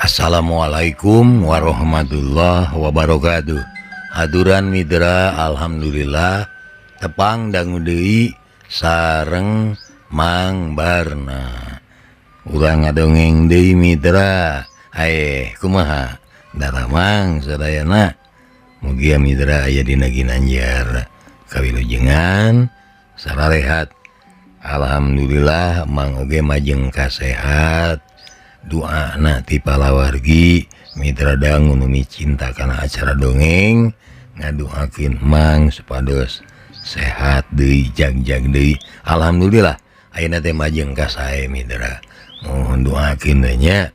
Assalamualaikum warahmatullahi wabarakatuh. Haturan mitra alhamdulillah tepang dangu deui sareng Mang Barna. Urang ngadongeng deui mitra. Kumaha? Daramang sadayana. Mugia mitra aya dina Ginanjar kawilujengan sararehat. Alhamdulillah Mang oge majeng kasehat. Doa na ti palawargi mitra dangu nu cinta kana acara dongeng ngadoakeun Mang supados sehat deui jag-jag deui. Alhamdulillah ayeuna teh majeng ka sae mitra. Mohon doakeun nya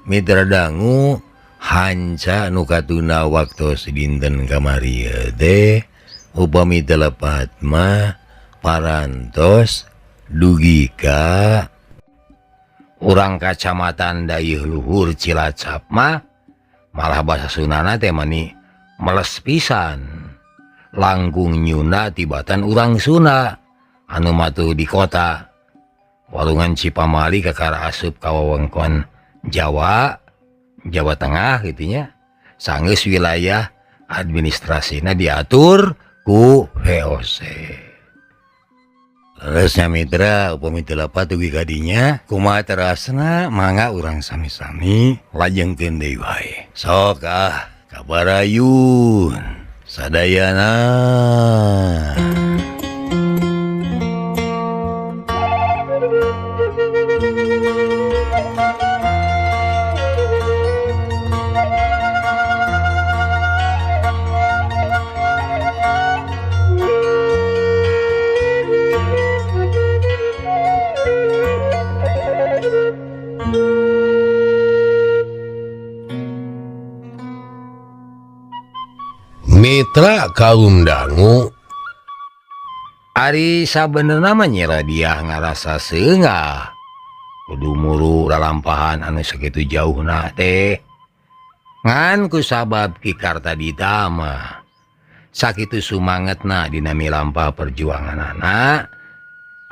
mitra dangu hanca nu katuna waktos dinten kamari teh upami telepat mah parantos dugi ka urang kacamatan Dayeuh Luhur Cilacap mah malah basa Sunana teh mani meles pisan langkung nyuna tibatan urang Sunda anu matu di kota walungan Cipamali kakara asup ka wewengkon Jawa Tengah gitunya sanggeus wilayah administrasina diatur ku VOC. Leresnya mitra upami telepat ugi kadinya kumaha terasna mangga urang sami-sami lajengkeun deui wae. Sok kabarayun sadayana. Mitra kaum dangu Ari sabenerna mah nyira dia ngarasa seungah kudu muru lalampahan anu sakitu jauhna teh ngan kusabab ki Kartadita mah sakitu sumangetna dina milampah perjuanganana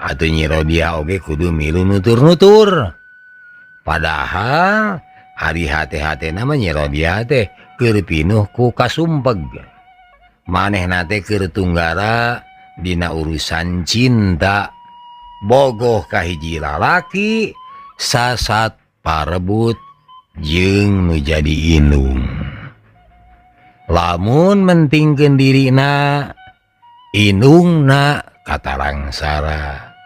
atuh nyira dia oge kudu milu nutur-nutur. Padahal hari hate-hatena mah nyira dia teh keur pinuh ku kasumpeg. Manehna teh keur tunggara dina urusan cinta bogoh ka hiji lalaki sasat parebut jeung nu jadi indung. Lamun mentingkeun dirina indungna katarangsara.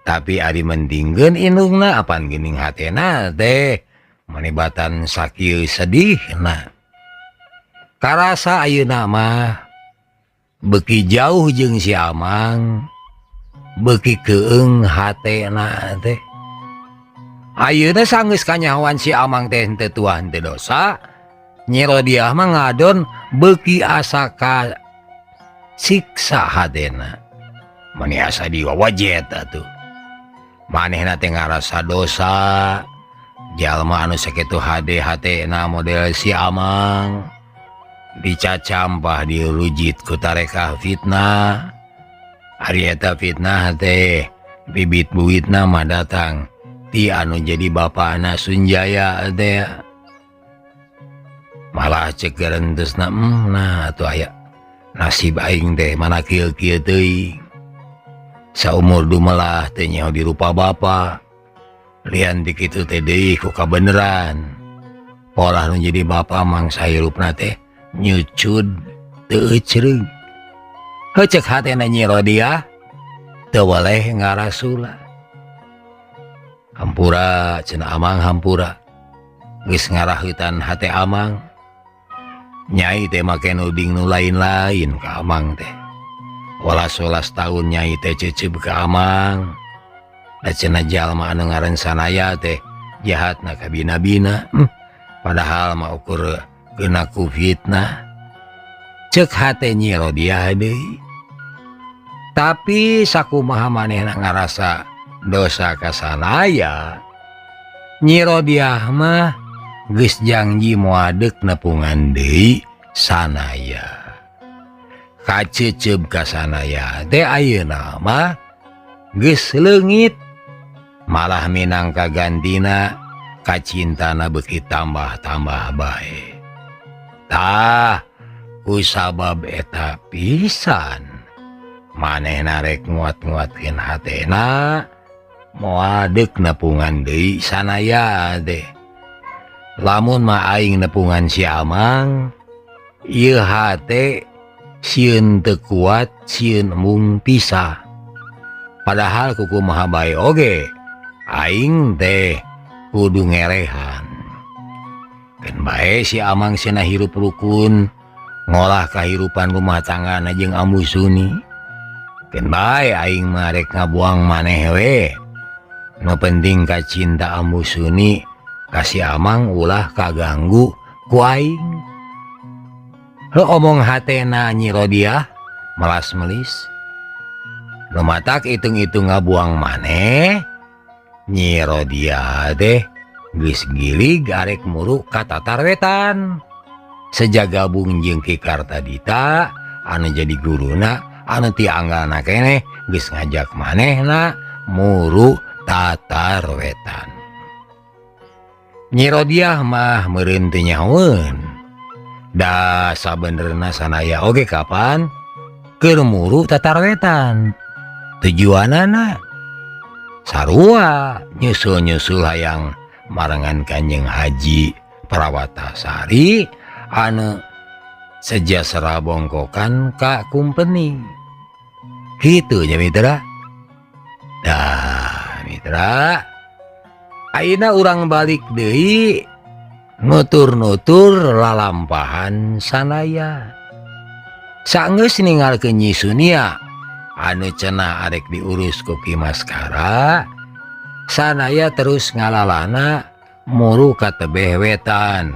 Tapi ari mentingkeun indungna apan geuning hatena teh manibatan sakieu sedihna. Karasa ayeuna mah beuki jauh jeung si Amang beuki keung hatena teh. Ayeuna sanggeus kanyahoan si Amang teh henteu tuah henteu dosa, Nyi Rodiah mah ngadon beuki asa ka siksa hatena. Mani asa diwawajet atuh. Manehna teh ngarasa dosa, jalma anu sakitu hade hatena model si Amang dicacampah dirujit ku tarekah fitnah. Ari eta fitnah teh bibit buitna mah datang ti anu jadi bapana Sunjaya teh. Malah cek gerenteusna nah atuh aya nasib aing teh mana kieu-kieu teuing. Saumur dumelah teh nyaho di rupa bapa. Lian di kitu teh deui ku kabeneran. Polah nu jadi bapa mangsa hirupna teh nyucud teu cereung. Heuceuk hatena Nyi Rodiah teu waleh ngarasula. Hampura cenah Amang hampura. Geus ngaraheutan hate Amang. Nyai teh make nuding nu lain-lain ka Amang teh. 11 tahun Nyai teh ceuceup ka Amang. Da cenah jalma anu ngaran sanaya teh jahatna ka bina-bina. Padahal mah ukur geuna ku fitnah. Ceuk hate Nyi Rodiah deui. Tapi sakumaha manehna ngarasa dosa ka sanaya, Nyi Rodiah mah geus janji moadeg nepungan deui sanaya. Kaceuceup ka sanaya teh ayeuna mah geus leungit. Malah minangka gantina kacintana beki tambah-tambah bae. Tah kusabab eta pisan manehna rek nguat-nguatkeun hatena moal deuk nepungan deui sanaya deh. Lamun mah aing nepungan si Amang, ieu hate sieun teu kuat, sieun embung pisah. Padahal kuku maha bae oge, aing teh kudu ngerehan. Keun bae si Amang cenah hirup rukun, ngolah kahirupan rumah tanggana jeung Ambu Suni. Keun bae aing mah rek ngabuang maneh we. Nu penting kacinta Ambu Suni ka si Amang ulah kaganggu ku aing. Heuh omong hatena Nyi Rodiah melas melis. Lumatak itung-itung ngabuang maneh, Nyi Rodiah teh geus gilig arek muru ka Tatar Wetan. Sejagabung jeung Ki Kartadita anu jadi guruna anu ti anggalna keneh geus ngajak manehna muru Tatar Wetan. Nyi Rodiah mah meureun teu nyahoeun. Da sabenerna sanaya oge kapan keur muru Tatar Wetan. Tujuanana sarua nyusul-nyusul hayang marangan Kanjeng Haji Prawatasari anu sejasera bongkokan ka kumpeni. Kitu nya mitra. Dah mitra, ayeuna urang balik deui nutur-nutur lalampahan sanaya. Saenggeus ningalkeun Nyi Sunia anu cenah arek diurus ku Ki Maskara, sanaya terus ngalalana muru ka tebeh wetan.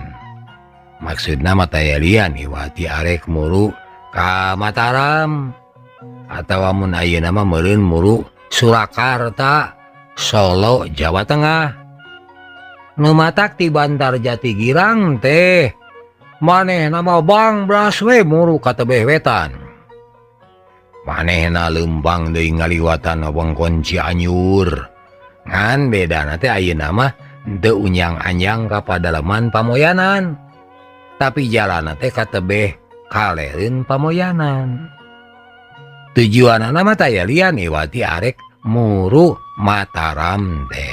Maksudna mah taya lian iwati arek muru ka Mataram atawa mun ayeuna mah meureun muru Surakarta, Solo, Jawa Tengah. Nu matak ti Bantar Jati Girang teh manehna mah bang bras we muru ka tebeh wetan. Manehna leumpang deui ngaliwatan wewengkon Cianjur. Ngan bedana teh ayeuna mah teu unyang-anyang ka padalaman pamoyanan, tapi jalanna teh ka tebeh kalereun pamoyanan. Tujuanna mah taya lian iwati arek muru Mataram teh.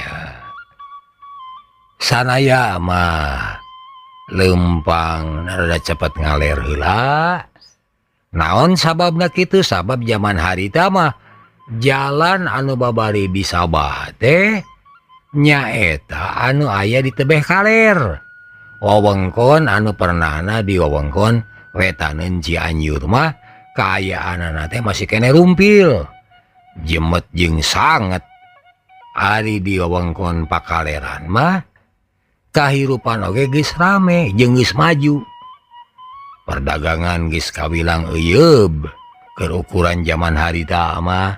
Sanaya mah leumpang rada cepet ngaler heula. Naon sababna kitu? Sabab zaman harita mah jalan anu babari di Sabah teh nyaeta anu aya di tebeh kaler. Wewengkon anu pernahna di wewengkon wetaneun Cianjur mah kaayaanana teh masih kene rumpil, jemet jeung sanget. Ari di wewengkon Pakaleran mah kahirupan oge geus rame jeung geus maju. Perdagangan geus kawilang euyeub keur ukuran zaman harita mah.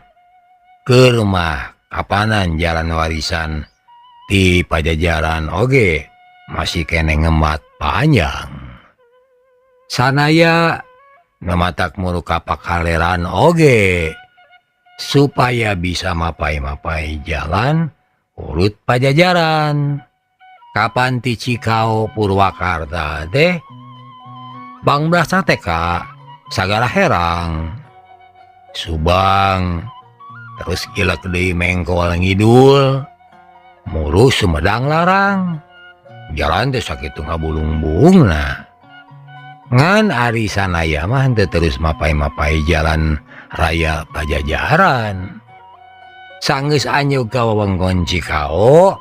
Keur mah kapanan jalan warisan ti Pajajaran oge masih kene ngemat panjang. Sanaya namatak muru ka Pakaleran oge supaya bisa mapai-mapai jalan urut Pajajaran. Kapan ti Cikao Purwakarta teh bang brasa teh ka Sagara Herang, Subang, terus ilek deui Mengkol ngidul muru Sumedang Larang. Jalan teh sakitu ngabulung-bulungna. Ngan ari sanaya mah teu terus mapai-mapai jalan raya Pajajaran. Sanggeus anyug ka wewengkon Cikao,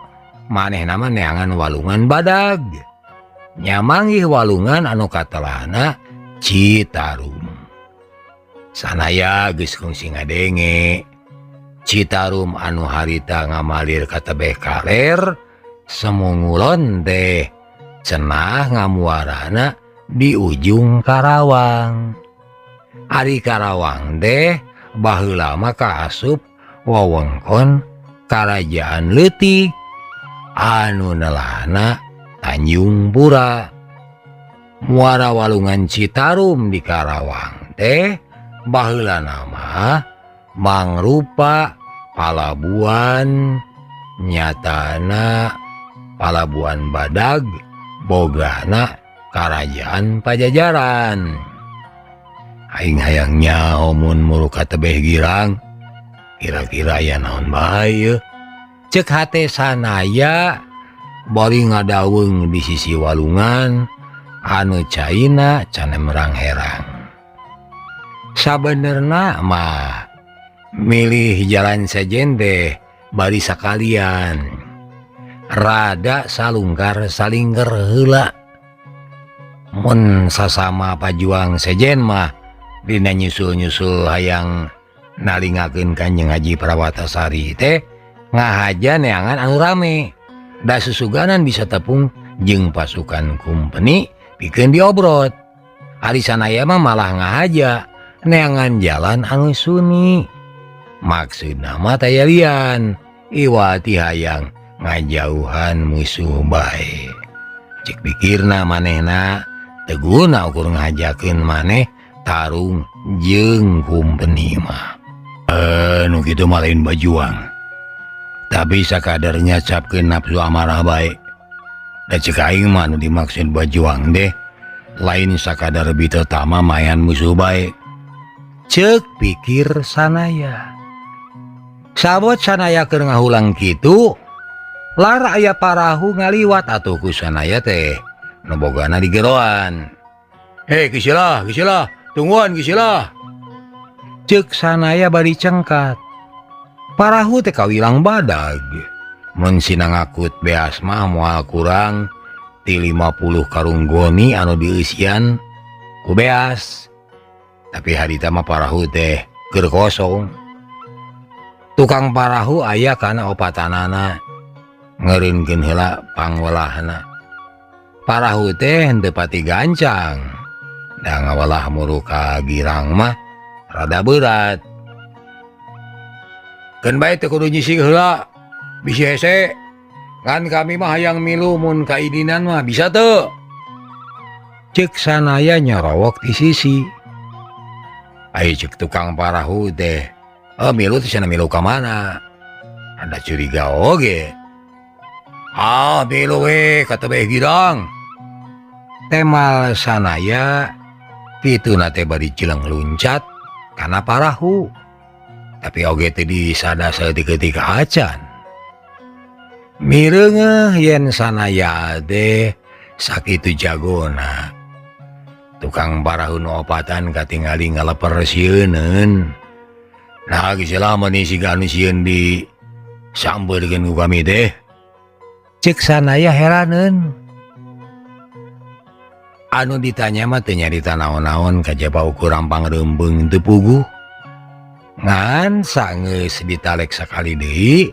manehna mah neangan walungan badag. Nyamanggih walungan anu katelahna Citarum. Sanaya geus kungsi ngadenge Citarum anu harita ngamalir ka tebeh kaler semungulon teh cenah ngamuarana di ujung Karawang. Ari Karawang teh baheula mah kaasup wewengkon Karajaan Leutik anu nelahna Tanjung Pura. Muara walungan Citarum di Karawang teh baheula nama mangrupa palabuhan nyatana palabuhan badag bogana Kerajaan Pajajaran. Aing hayang nyaho mun muruka tebeh girang, kira-kira ya naon bae. Cek hate sanaya bari ngadaweung di sisi walungan anu caina can merang-herang. Sabenerna mah milih jalan sajen deh bari sakalian. Rada salungkar salingker heula. Mun sasama pajuang sejen mah dina nyusul-nyusul hayang nalingakeun Kanjeng Haji Prawatasari teh ngahaja neangan anu rame. Da susuganan bisa tepung jeung pasukan kumpeni pikeun diobrot. Ari sanaya mah malah ngahaja neangan jalan anu sunyi. Maksudna mah taya lian iwati hayang ngajauhan musuh bae. Cek pikirna manehna teguna ukur ngajakeun maneh tarung jeung kumpeni mah. Nu kitu mah lain bajuang. Tapi sakadarnya capkeun nafsu amarah bae. Da cek aing mah nu dimaksud bajuang deh lain sakadar biteu tama mayan musuh bae. Cek pikir sanaya. Sabot sanaya keur ngahulang kitu, lar aya parahu ngaliwat atuh ku sanaya teh nu bogana digeroan. Hei kisilah, tungguan kisilah. Cek sanaya bari cengkat. Parahu teh kawilang badag. Mun sina ngakut beas mah moal kurang ti 50 karung goni anu dieusian ku beas. Tapi harita mah parahu teh keur kosong. Tukang parahu aya kana opatanana ngeureunkeun heula pangwelahna. Parahu teh henteu pati gancang. Da ngawalah muruka girang mah rada berat. Keun bae teu kudu nyisig heula. Bisi hese. Kan kami mah hayang milu mun kaidinan mah bisa teu. Cek sanaya nyorowok di sisi. Ai cek tukang parahu teh. Milu teh cenah milu ka mana? Ada curiga oge. Milu we ka tebeh girang. Temal sanaya pituna teh bari cileung luncat kana parahu. Tapi oge teh disada saeutik-eutik acan. Mireungeuh yen sanaya teh sakitu jagona. Tukang parahu nu opatan katingali ngaleper sieuneun. Nah geuslah meni siga anu sieun di sambeurkeun ku kami teh. Cek sanaya heraneun. Anu ditanya mah teu nyarita naon-naon kajaba ukur rampang reumbeung teu puguh. Ngan sageus ditalek sakali deui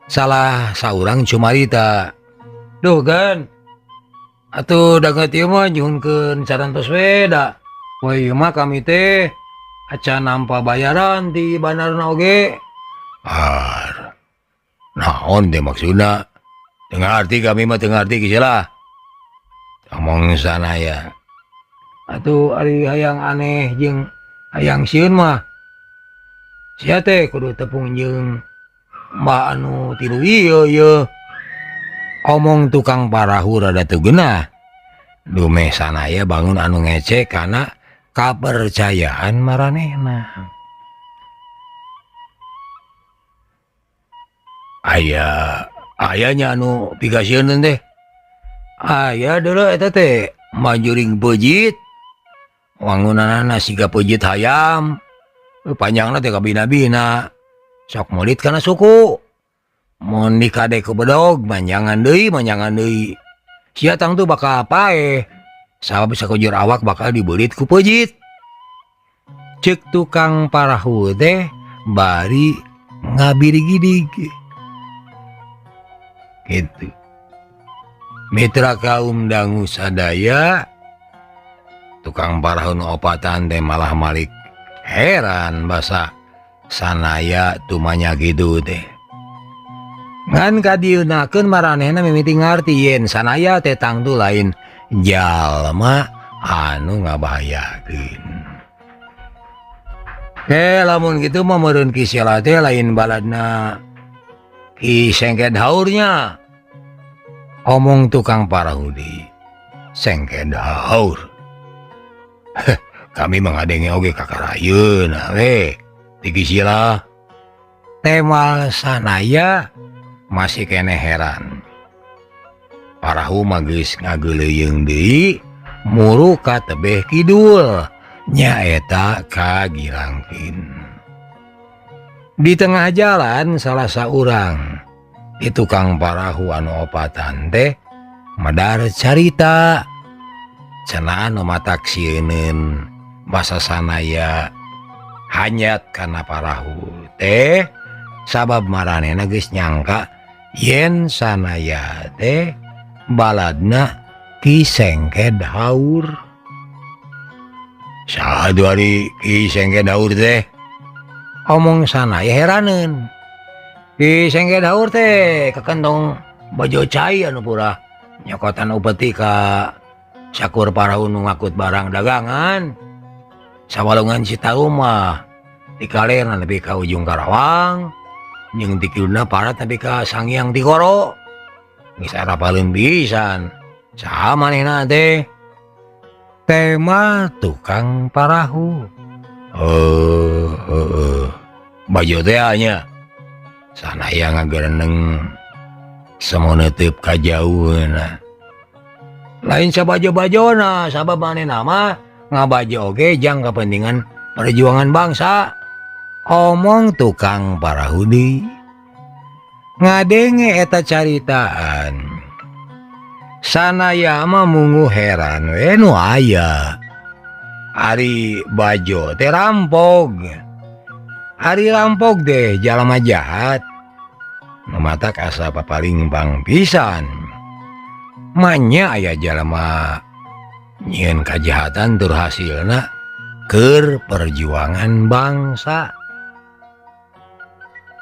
salah saurang cumarita. Duh Gan, atuh daget ieu mah nyuhunkeun sarantos we da. Poe ieu mah kami teh acan nampa bayaran di bandarna oge. Naon teh maksudna? Teu ngarti kami mah teu ngarti geuslah. Ngomong sanaya. Atuh ari hayang aneh jeung hayang sieun mah. Sia teh kudu tepung jeung mbak anu tilu ieu. Omong tukang parahu rada teu geunah. Dumeh sanaya bangun anu ngecek kana kapercayaan maranehna. Ayanya anu pigasieun teh. Aya deuleu eta teh majuring peujit. Wangunanna siga peujit hayam. Panjangna teh kabina-bina. Sok mulit kana suku. Mun dikade ku bedog manjangan deui. Sia tang tuh bakal paeh. Sabab sakujur awak bakal dibeulit ku peujit. Ceuk tukang parahu teh bari ngabirigidig. Gitu. Mitra kaum dangu sadaya, tukang parahu nu opatan teh malah malik heran basa sanaya tumanya gitu teh. Ngan kadieunakeun maranehna mimiti ngarti yen sanaya teh tangtu lain jalma anu ngabahayakeun. Lamun kitu mah meureun Ki Sela teh lain baladna Ki Sengket Haurnya. Omong tukang Parahudi sengke daur. Kami mengadengi oge kakarayeun we tigi sila. Temal sanaya masih kene heran. Parahu magis ngageleuyeung deui muru ka tebeh kidul nyaeta ka Girangkin. Di tengah jalan salah saurang di tukang parahu anu opatan teh madar carita cenah anu matak sieun basa sanaya hanyat kana parahu teh sabab maranehna geus nyangka yen sanaya teh baladna Ki Sengke Daur. Saha ari Ki Sengke Daur teh? Omong sanaya heraneun. Ki Sengke Daur teh kakentong bajo cai anu pura nyokotan upeti ka sakur parahu nu ngakut barang dagangan. Sawalungan Citarum mah di kalerna nepi ka ujung Karawang, jeung di kiluna parat nepi ka Sangiang Tigoro. Geus arapaleun pisan. Saha manehna teh? Tema tukang parahu. Bajo teh nya. Sanaya ngagereneng semoneteup ka jauheuna. Lain sabajo-bajona, sabab manehna mah ngabajo oge jang kepentingan perjuangan bangsa. Omong tukang Parahudi. Ngadenge eta caritaan. Sanaya mah mungu heran we nu aya. Ari bajo teh rampog. Ari rampog deh jalma jahat. Mematak asa papaling bang pisan. Manya aya jalma nyieun kajahatan tur hasilna keur perjuangan bangsa.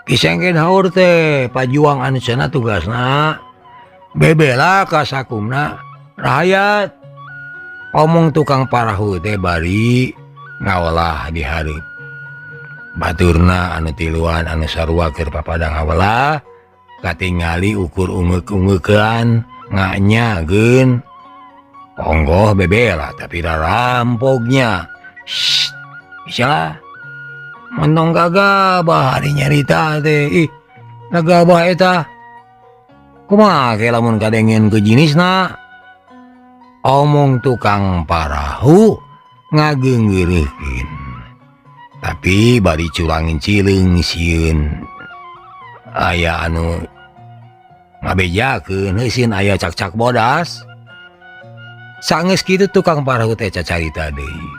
Ki Sengke Daur teh pajuang anu cenah tugasna bebela ka sakumna rakyat. Omong tukang parahu teh bari ngawelah di hareup. Baturna anu tiluan anu sarua keur papadang ngawelah katingali ukur ungeuk-ungeukeun nganyageun. Onggoh bebela tapi da rampognya. Bisa mentong gagabah hari nyarita teh. Gagabah eta kumaha ke lamun kadengen ke jinisna. Omong tukang parahu ngageunggeureukkeun. Tapi bari curangin cileung sieun aya anu ngabejakeun heuseun aya cak-cak bodas. Sageus kitu tukang parahu teh cacarita deui.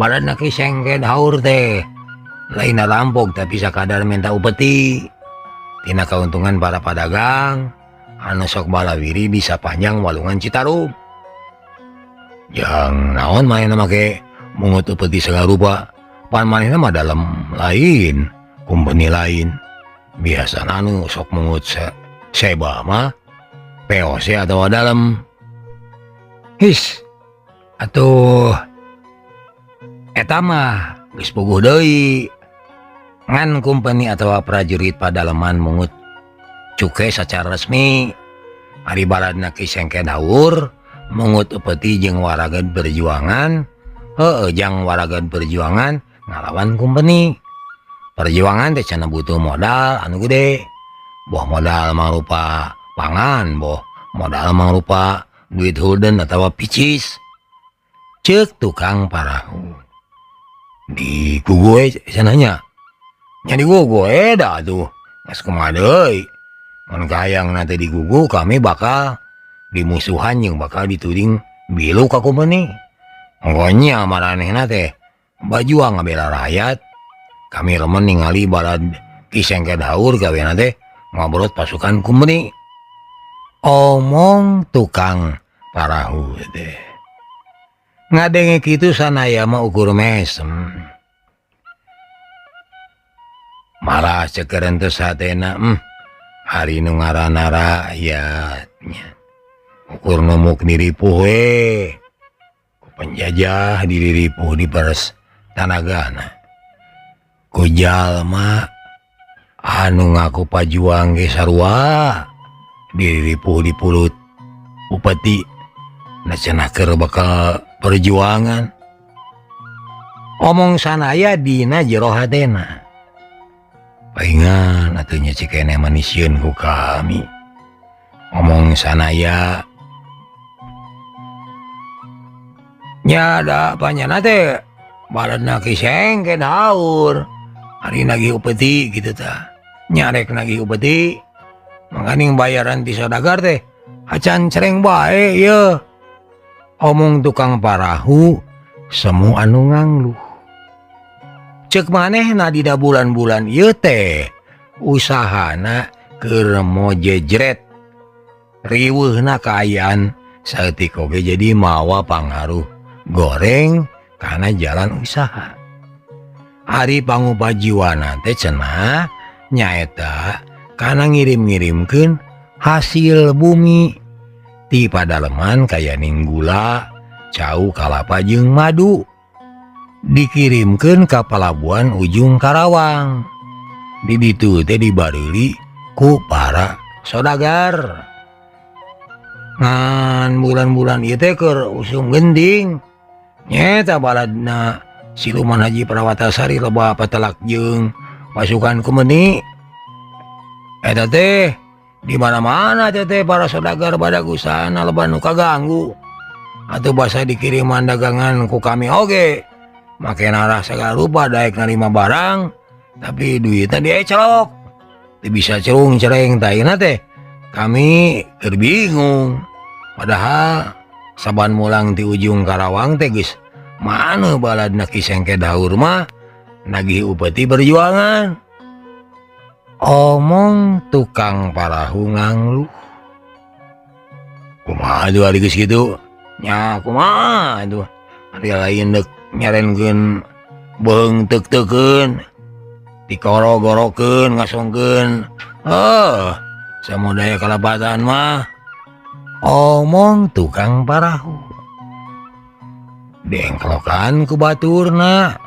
Badanna Ki Sengke Daur teh lainna rampog tapi sakadar minta upeti tina kauntungan para padagang anu sok balawiri bisa panjang walungan Citarum. Yang naon manehna make mungut upeti sagarupa pan manehna mah dalam lain kumpeni lain. Biasana anu sok mungut seba mah POC atau dalam. His atuh eta mah geus puguh deui. Ngan kumpeni atau prajurit padaleman mungut cukai secara resmi. Ari baladna Ki Sengke Daur mungut upeti jeung waragan perjuangan. Jang waragan perjuangan ngalawan kumpeni. Perjuangan teh cenah butuh modal anu gede. Boh modal mangrupa pangan, boh modal mangrupa duit hulden atau picis. Ceuk tukang parahu. Di gugoe cenahnya. Nya di gugoe dah tuh. Geus kumaha deui. Mun kayang nanti di gugu kami bakal dimusuhan yang bakal dituding bilu ka kumpeni. Pokoknya maranehna teh bajuang ngabela rakyat. Kami remen ningali balad Ki Sengke Daur gaweana teh ngobrot pasukan kumpeni. Omong tukang parahu teh. Ngadenge kitu sanaya mah ukur mesem. Malah ceukeureun teu satena hari nu ngaranna rakyatnya. Ukur numuk diripuh we. Ku penjajah diriripuh di peres tanagana. Ku jalma anu ngaku pajuang ge sarua diripuh di pulut upeti cenah keur bakal perjuangan. Omong sanaya dina jero hatena. Paingan atunya cikene manisieun ku kami. Omong sanaya nyada panyana teh baladna kiseng ke daur. Hari nagih upeti gitu tah. Nyarek nagih upeti. Mangkaning bayaran ti saudagar teh acan cereng bae ye. Omong tukang parahu semu anu ngangluh. Cek manehna dina bulan-bulan ieu teh usahana keur mojejret. Riweuhna kaayaan saeutik oge jadi mawa pangaruh goreng kana jalan usaha. Ari pangupajiwana teh cenah nyaeta kana ngirim-ngirimkeun hasil bumi ti padaleman kayaning gula, cau, kalapa jeung madu. Dikirimkeun ka pelabuhan ujung Karawang. Di ditu teh dibareuli ku para saudagar. Ngan bulan-bulan ieu teh keur usum gending. Nyeta baladna Siluman Haji Prawatasari loba patelak jeung pasukan Kumeni. Eta teh di mana-mana teh para saudagar badag usahana loba nu kaganggu. Atuh basa dikiriman dagangan ku kami oge. Make narah segala rupa daek narima barang, tapi duitnya dieclok. Teu bisa cerung cereng taina teh. Kami keur bingung. Padahal saban mulang ti ujung Karawang teh geus mana baladna Kiseng ke daur mah nagih upeti berjuangan. Omong tukang parahu ngangluh. Kumaha tuh ari geus kitu? Nya kumaha tuh? Ari lain deuk nyarenkeun beung teuk-teukeun dikoro-gorokeun ngasongkeun samudaya kalapatan mah. Omong tukang parahu diengklokan ku baturna.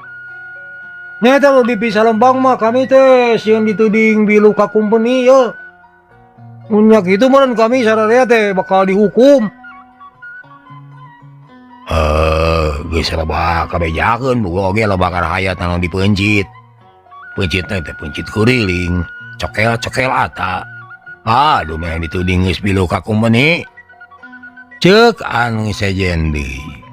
Nyata lo di Pisalembang mah kami teh sieun dituding bilu ka kumpeni ye. Munyak itu meureun kami sararea teh bakal dihukum. Geus loba kabejakeun boga oge loba karahayat anu dipencit. Pencitna teh pencit kuriling, cokel-cokel ata. Aduh meh dituding geus bilu ka kumpeni. Ceuk anu sejen deui.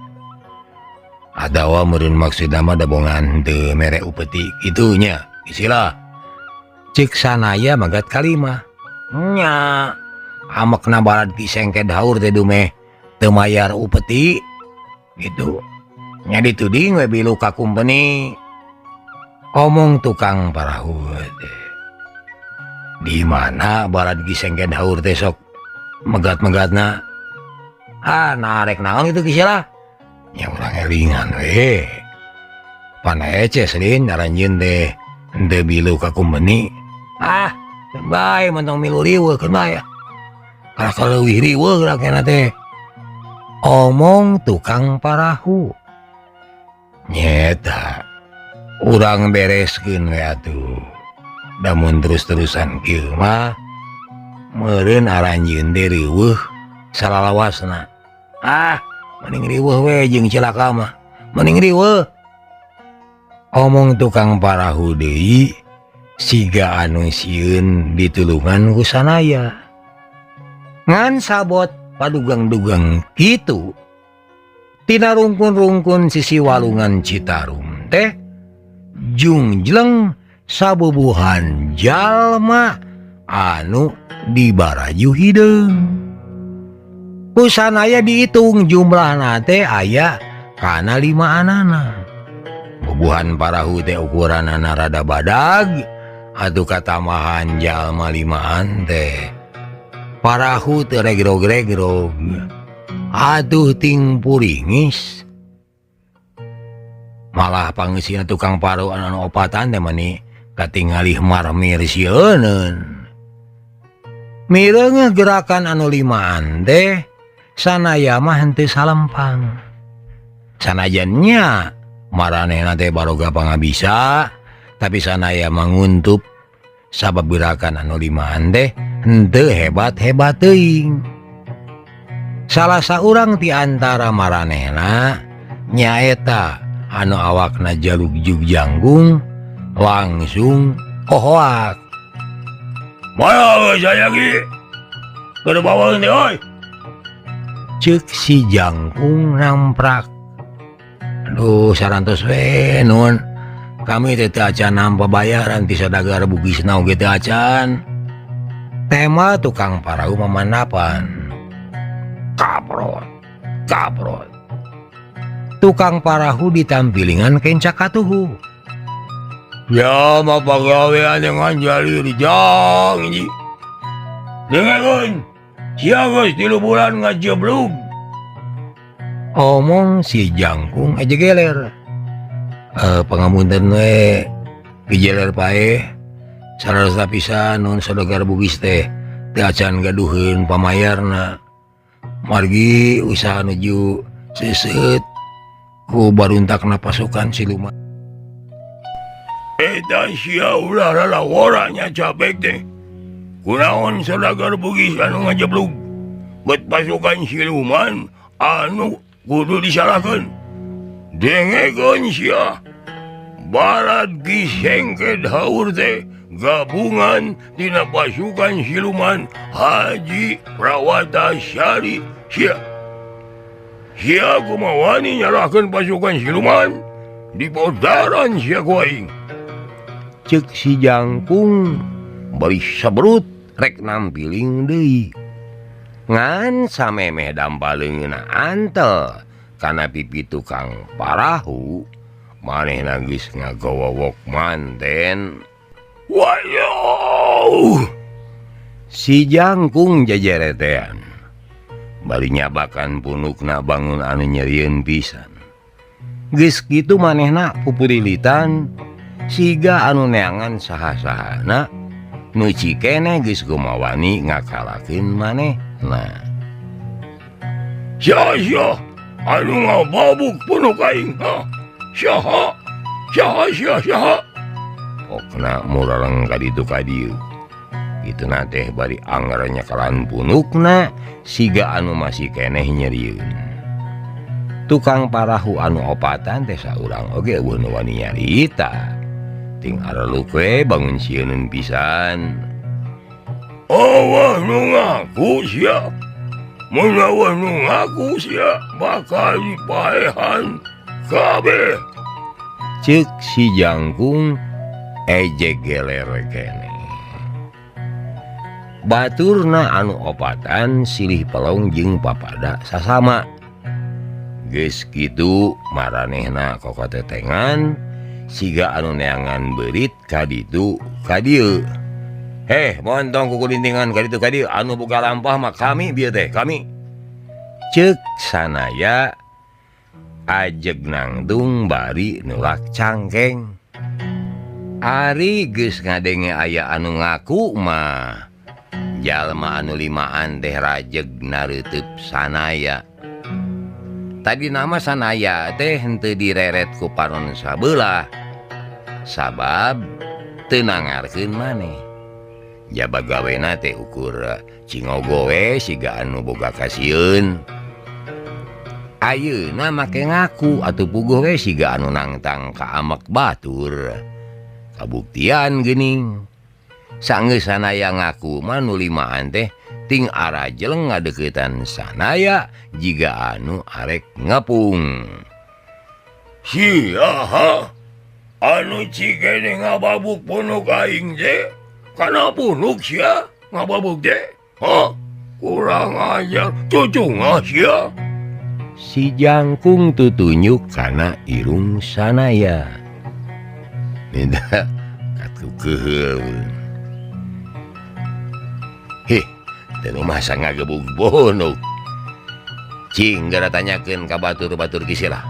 Adawa meureun maksudna mah dabongan teu mere upeti itunya, istilah. Ceuk sanaya magat kalimah. Nya, amekna balad Kiseng ke daur teh dumeh teu mayar upeti. Gitu. Nya dituding we bilu ka kumpeni. Omong tukang parahu teh. Di mana balad Kiseng ke daur teh sok megat-megatna. Narek naon itu kisilah. Nya urang elingan we. Pan ece selin naranjeun teh henteu bilu ka kumpeni. Bae mentong milu riweuh keun bae. Kana kaleuwih riweuh rakena teh. Omong tukang parahu. Nyeta urang bereskeun we atuh. Damun terus-terusan kieu mah meureun aranjeun teh riweuh salalawasna. Mending riweuh we jeung cilaka mah. Mending riweuh. Omong tukang parahu deui siga anu sieun ditulungan ku sanaya. Ngan sabot padugang-dugang kitu. Tina rungkun-rungkun sisi walungan Citarum teh jungjleng sabubuhan jalma anu dibaraju hideung. Kusanaya dihitung jumlahna teh aya kana 5 anana. Bubuhan parahu teh ukuranana rada badag atuh katamahan jalma 5an teh. Parahu teu regrog-regrog atuh ting puringis. Malah pangeusina tukang parahu anu opatan teh mani katingalih marmir sieuneun. Mireung gerakan anu 5an teh sanaya mah henteu salempang. Sanajan nya maranehna teh baroga pangabisa, tapi sanaya manguntup sabab gerakan anu 5an teh henteu hebat-hebat teuing. Salah saurang ti antara maranehna nyaeta anu awakna jalugjug janggung langsung hohoak. Maya saya ki. Kada bawa ni oi. Ceuk si jangkung namprak. Aduh sarantos we nun. Kami teh teu acan nampa bayaran ti sadagar bugisna oge teu acan. Tema tukang parahu mamanapan. Kaprot. Tukang parahu ditampilingan kencak katuhu. Ya mah pagawean yang anjali rijang ini. Dengarkan, siagas 3 bulan ngajeblug. Omong si jangkung aja geler. Pangamunten we gejeler pae. Sararosna pisan nun sadagar bugis teh teu acan gaduheun pamayarna. Margi usaha nuju seuseut ku baruntakna pasukan siluman. Eta sia ulah lalaworanya capek teh. Kunaon sadagar bugis anu ngajeblug. Bet pasukan siluman anu kudu disalahkeun. Dengekeun sia. Barat gisengked haur teh gabungan tina pasukan siluman Haji Prawatasyari sia. Sia kumawani nyalahkeun pasukan siluman di podaran sia ku aing. Ceuk si jangkung bari sabrut rek nampiling deui. Ngan samemeh dampaleunna antel kana pipi tukang parahu manehna geus ngagowowok manten. Waduh. Si jangkung jajaretean bari nyabakan punukna bangun anu nyerieun pisan. Geus kitu manehna pupulilitan siga anu neangan saha-sahana nu cikene geus kumawani ngakalakeun manehna. Sia anu ngababuk punuk aing. Saha? Pokna murareng kaditu kadieu. Ituna teh bari anger nyakalan punukna siga anu masih keneh nyerieun. Tukang parahu anu opatan teh saurang oge eueuh nu wani nyarita. Ting areluk we bangun sieun pisan. Awah nu ngaku sia. Mun awah nu ngaku sia bakal dipaehan kabeh. Ceuk si jangkung ejek geler keneh. Baturna anu opatan silih pelong jeung papada sasama. Geus kitu maranehna kokotetengan siga anu neangan beurit kaditu kadieu. Montong kukulintingan kaditu kadieu anu boga lampah mah kami bieu teh kami. Ceuk sanaya ajeg nangtung bari nulak cangkeng. Ari geus ngadenge aya anu ngaku mah jalma anu limaan teh rajeg nareuteub sanaya. Tadi nama sanaya teh henteu direret ku panon sabelah. Sabab teu nangarkeun maneh. Jaba gawena teh ukur cingogo we siga anu boga kasieun. Ayeuna make ngaku atuh puguh we siga anu nangtang ka amek batur. Kabuktian geuning. Saenggeus sanaya ngaku mah nu limaan teh ting arajel ngadeuketan sanaya jiga anu arek ngepung. Sia anu cikene ngababuk punuk aing teh kana punuk sia ngababuk teh. Kurang ajar cucungah sia. Si jangkung tutunyuk kana irung sanaya. Nida katukeul. Teu masa ngagebug bonok. Cing gara tanyakeun ka batur-batur kisilah.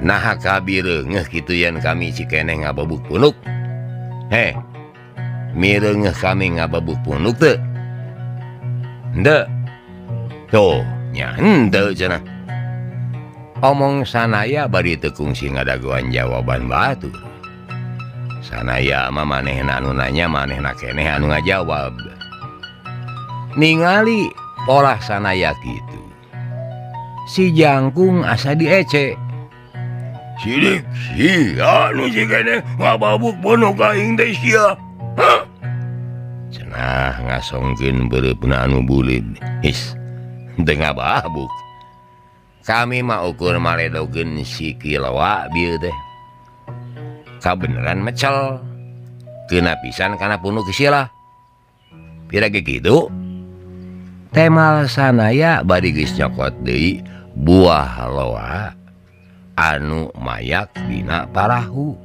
Naha kabireungeuh kitu yen kami cikene ngababuk punuk. Mireungeuh kami ngababuk punuk teu? Henteu. Tuh, nya henteu cenah. Omong sanaya bari teu kungsi ngadagoan jawaban batur. sanaya mah manehna anu nanya manehna keneh anu ngajawab. Ningali polah sanaya kitu, si Jangkung asa diece. Sidik sia nu si keneh ngababuk bono ka aing teh sia. Hah? Cenah ngasongkeun beureupna anu bulid. Is, teu ngababuk. Kami mah ukur maledogeun si Kiloa bieu teh. Kabeneran mecel. Keuna pisan kana punu kisilah. Pira ge kitu? Temal sanaya bari geus nyokot deui buah loa anu mayak dina parahu.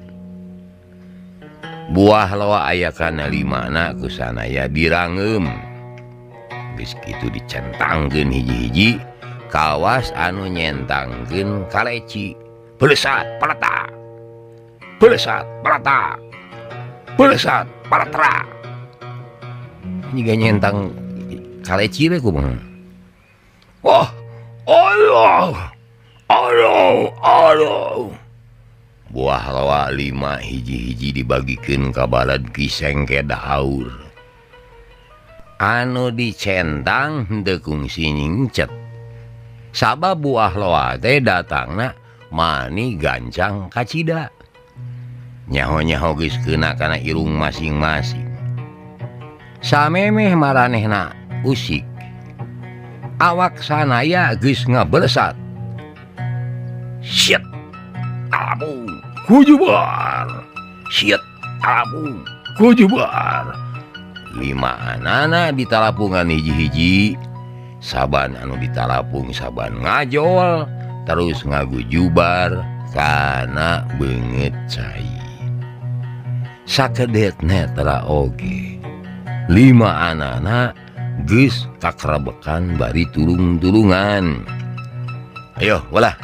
Buah loa aya kana 5na ku sanaya dirangeum. Geus kitu dicentangkeun hiji-hiji kawas anu nyentangkeun kaleci. Belesat peletak. Belesat peletak. Belesat peletak. Jiga nyentang kaleci we kumaha. Wah, aduh. Buah loa 5 hiji-hiji dibagikeun ka balad Kisengke dahaur. Anu dicentang henteu kungsi nyingcet. Sabab buah loa teh datangna mani gancang kacida. Nyaho-nyaho geus keuna kana irung masing-masing. Samemeh maranehna usik. Awak sanaya geus ngabelesat. Shit, alabung, Kujubar. shit, alabung. Kujubar. 5 anana ditalapungan hiji-hiji. Saban anu ditalapung saban ngajol terus ngagujubar kana beungeut cai. Sakedetna tara oge 5 anana geus kakrabekan bari turung-turungan. Ayo walah.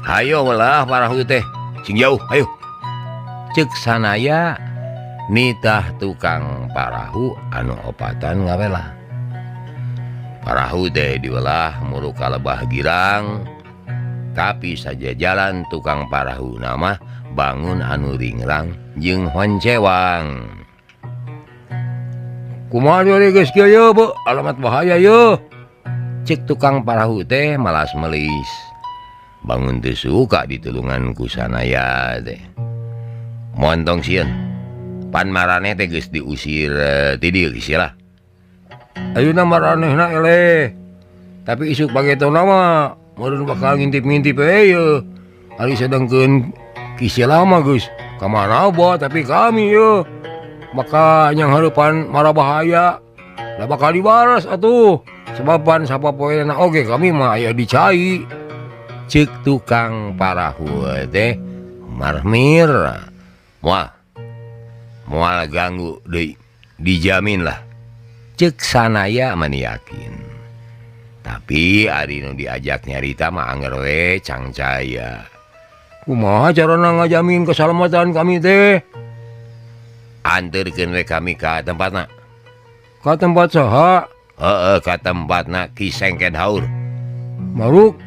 Hayo walah parahu teh sing jauh ayo. Ceuk sanaya nitah tukang parahu anu opatan ngawela. Parahu teh diwelah muru kalebah girang. Tapi saja jalan tukang parahu nama bangun anu ringrang jeung honcewang. Kumaha deui geus kieu ye, Bu? Alamat bahaya ye. Cek tukang parahu teh malas melis. Bangun teu suka ditulungan ku sanaya teh. Montong sieun. Pan maraneh teh geus diusir ti dieu kisilah. Ayeuna maranehna eleh. Tapi isuk bagetona mah meureun bakal ngintip-ngintip ye. Ari sedengkeun kisilah mah geus ka mana ba tapi kami ye. Maka yang hareupan mara bahaya. Da bakal dibaras atuh. Sebaban sapapoena oge kami mah aya dicai. Cek tukang parahu teh marmir. Moal ganggu deui dijamin lah. Cek sanaya mani yakin. Tapi ari nu diajak nyarita mah anger we cangcaya. Kumaha carana ngajamin keselamatan kami teh? Anterkeun we kami ka tempatna. Ka tempat saha? Heeh, ka tempatna Kisengke dahaur. Maruk.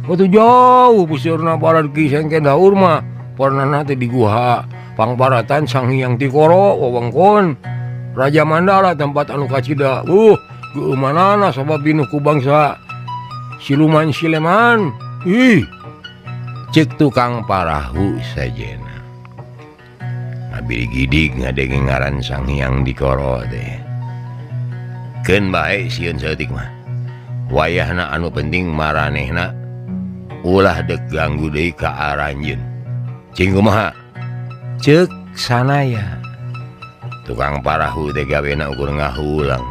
Atuh jauh pusirna balad Kisengke dahaur mah. Pernah teh di guha Pangbaratan Sang Hyang Tikoro wewengkon Raja Mandala tempat anu kacida. Geumanana sabab binuh ku bangsa Siluman Sileman. Ih, cek tukang parahu sajena. Abdi gidig ngadenge ngaran Sang Hyang Tikoro teh. Keun bae sieun saeutik mah. Wayahna anu penting maranehna ulah dek ganggu deui ka aranjeun. Cing kumaha? Ceuk sanaya. Tukang parahu teh gawena ukur ngahulang.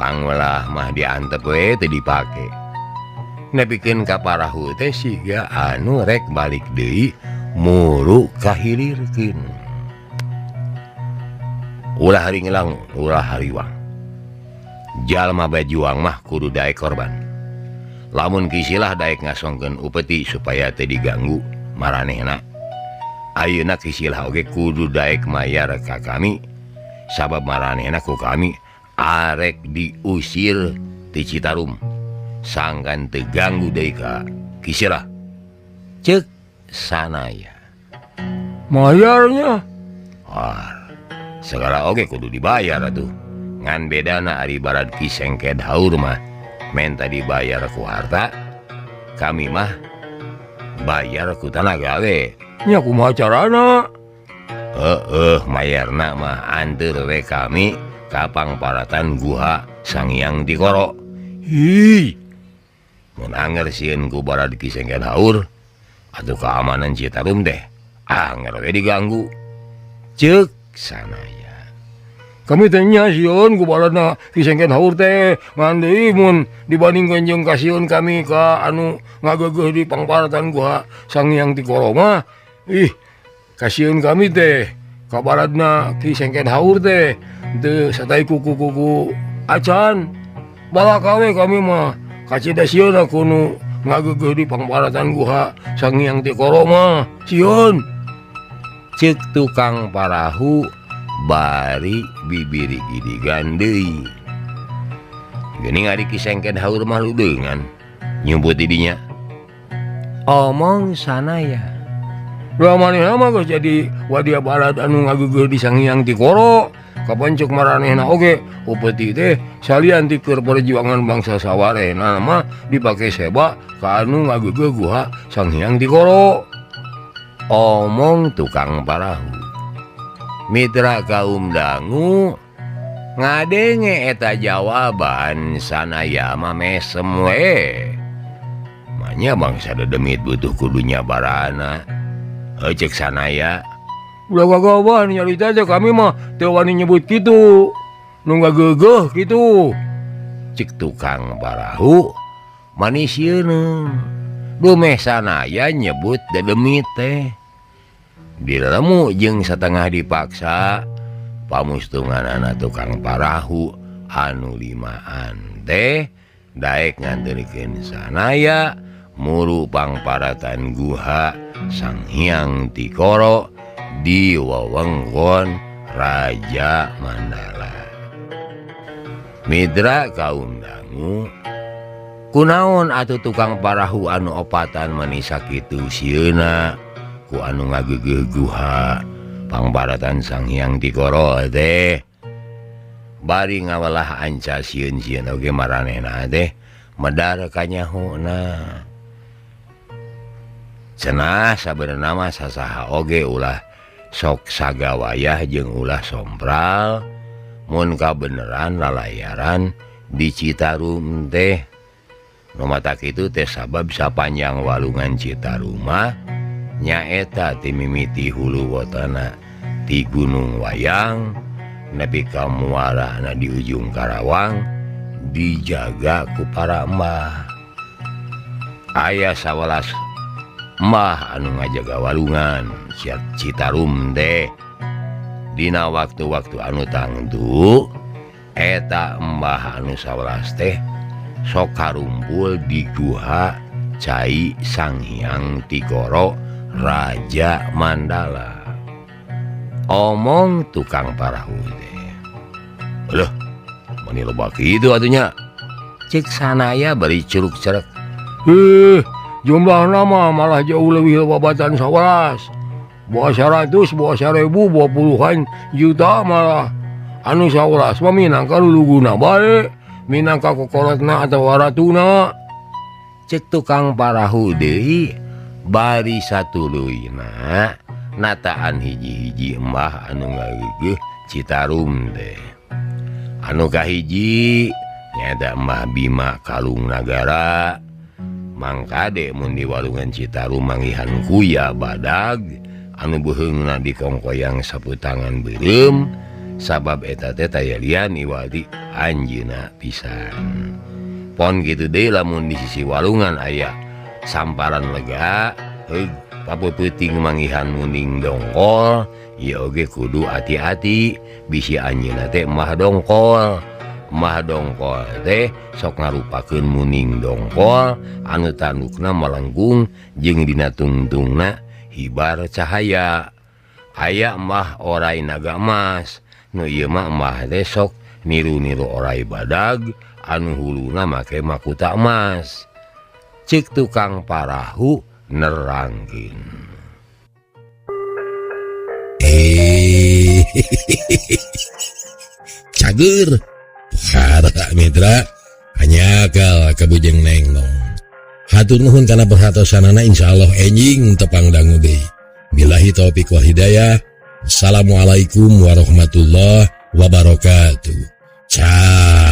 Pangwelah mah diantep we teu dipake. Nepikeun ka parahu teh siga anu rek balik deui muru kahilirkeun. Ulah hari ngilang, ulah hariwang. Jalma bajuang mah kudu daek korban. Lamun kisilah daek ngasongkeun upeti supaya teu diganggu maranehna. Ayeuna kisilah oge kudu daek mayar ka kami sabab maranehna ku kami arek diusir ti Citarum. Sangkan teu ganggu deui ka kisilah. Ceuk sanaya. mayarnya segala oke kudu dibayar tuh ngan bedana ari barat kisengket haur mah menta dibayar ku harta kami mah bayar ku tenaga we nya kumaha carana mayarna mah anteur we kami ka pangparatan Guha Sangyang Tikoro mun anger sieun ku barat kisengket haur atuh keamanan Citarum teh anger we diganggu ceuk sanaya kami tanya sieun ku baratna kisengket haur teh ngan deui mun dibandingkeun jeung kasieun kami ka anu ngageugeuh di pangparatan Guha Sangyang Tikoro mah kasieun kami teh ka baratna kisengket haur teh teu satai kuku acan bala kawe kami mah kacida sieun aku nu ngageugeuh di pangparatan Guha Sangyang Tikoro mah sieun cek tukang parahu bari bibir gidigan deui geuning ari kisengket haur mah ludeungan nyebut didinya omong sanaya lah manehna mah geus jadi wadia barat anu ngageugeuh di Sangyang Tikoro kapancuk maranehna oge upeti teh salian ti keur perjuangan bangsa sawarena mah dipake seba ka anu ngageugeuh Guha Sangyang Tikoro omong tukang parahu mitra kaum dangu ngadenge eta jawaban sanaya mah mesem we manya bangsa dedemit butuh kudunya barana cek sanaya ulah gagawan nyarita teh kami mah teu wani nyebut kitu nu ngageugeuh kitu cek tukang parahu manis sieun dumeh sanaya nyebut dedemit teh dilemu jeung satengah dipaksa pamustunganana tukang parahu anu limaan teh daek nganterikeun sanaya muru pangparatan Guha Sangyang Tikoro di wewengkon Raja Mandala. Mitra kaum dangu kunaon atuh tukang parahu anu opatan meuni sakitu sieuna ku anu ngageugeuh Guha pangparatan Sangyang Tikoro teh bari ngawelah anca sieun-sieun oge maranehna teh medar ka nyahuna cenah sabenerna mah sasaha oge ulah sok sagawayah jeung ulah sompral mun kabeneran lalayaran di Citarum teh nu mata kitu teh sabab sapanjang walungan Citarum mah nyaeta ti mimiti hulu wotana ti Gunung Wayang nepi ka muarana di ujung Karawang dijaga ku para embah aya 11 embah anu ngajaga walungan Citarum teh dina waktu-waktu anu tangtu eta embah anu 11 teh sok karumpul di Guha Cai Sangyang Tikoro Raja Mandala omong tukang parahu teh aduh mani loba kitu atunya cek sanaya bari curug-cerek jumlah nama malah jauh lebih babatan 11 bawa 100 bawa 1000 bawa puluhan juta malah anu 11 mah minangka luluguna bae minangka kokolotna atau waratuna cek tukang parahu deui bari satuluyna nataan hiji-hiji embah anu ngageugeuh Citarum teh anu kahiji nyaeta embah Bima Kalung Nagara mangkade mun di walungan Citarum manggihan kuya badag anu beheungna di kongkoyang saputangan beureum sabab eta teh tayalian iwadi anjeunna pisan pon kitu deui lamun di sisi walungan aya samparan lega papeuting manggihan munding dongkol ieu oge kudu hati-hati bisi anjeunna teh mah dongkol teh sok ngarupakeun muning dongkol anu tandukna melengkung jeung dina tungtungna hibar cahaya aya mah orai naga emas nu ieu mah mah teh sok niru-niru orai badag anu huluna make mahkota emas cek tukang parahu nerangkeun cager para mitra hanya kal kabujeng nengnong hatur nuhun kana perhatosanana insyaallah enjing tepang dangu deui billahi taufik wal hidayah. Assalamualaikum warahmatullahi wabarakatuh. Ciao.